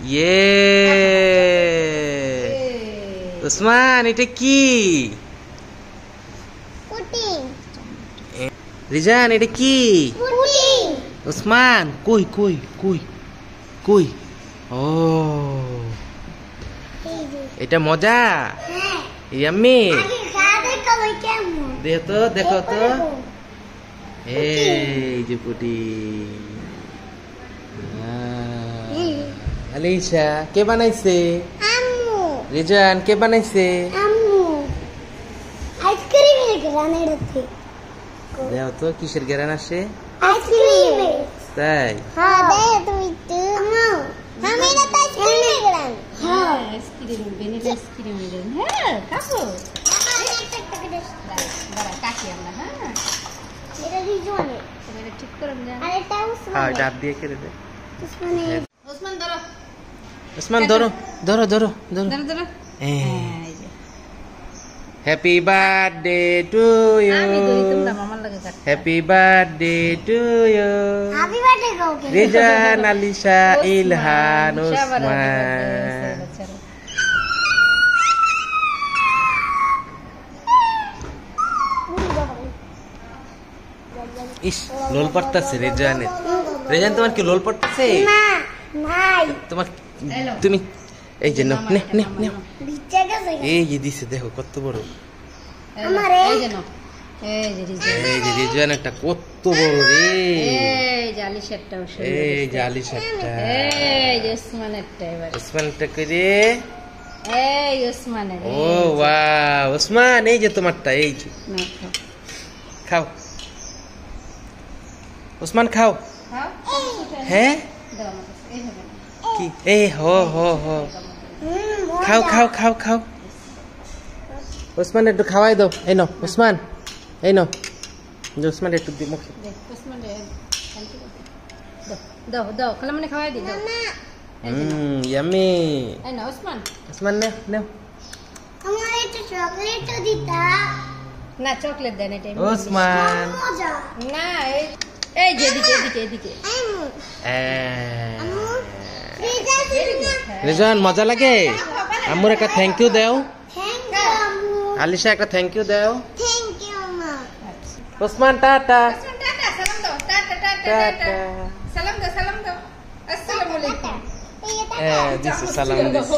ইয়ে ওসমান এটা কি? রিজান এটা কি? ওসমান কই কই কই কই? ও এটা মজা। ইয়াম্মি দেখো তো এই যে পুটি। আলিশা কে বানাইছে? রিজান কে বানাইছে? দেও তো কিসের গ্রান আসে? তাই ডাব দিয়ে কেটে দে। ওসমান ধরো ধরো ধরো ধরো। Happy birthday to you, happy birthday to you Rizan, Alisha, Ilhan, Osman. ইস লোল পড়তাছে রিজানের। রিজান তোমার কি লোল পড়তাছে? তোমার তুমি এই যে নাও নে নে নে এই যে দিছে দেখো কত বড়। এই যে রিজান একটা কত বড় রে। এই যে আলিশাটা, এই যে আলিশাটা, এই যে ওসমানেরটা। এবার ওসমানটা করে এই ওসমানের। ও ওয়াও ওসমান এই যে তোমারটা, এই যে খাও ওসমান খাও। হ্যাঁ কি এই হো হো হো খাও খাও খাও খাও। ওসমান একটু খাওয়াই দাও। এই নাও ওসমান, এই নাও ওসমান একটু দি মুখে দাও দাও খালামনে খাওয়াই দি দাও। ইয়াম্মি। এই নাও ওসমান, ওসমান নে নাও। আমার একটু চকলেট দিতা না। চকলেট দেন এটা ওসমান না। এই যে এদিকে এদিকে এদিকে। রিজান মজা লাগে? আম্মুর একটা থ্যাংক ইউ দাও। আলিশা একটা থ্যাংক ইউ দাও। ওসমান টাটা। টাটা সালাম দাও, সালাম দাও। আসসালামু আলাইকুম। দিছি সালাম দিছি।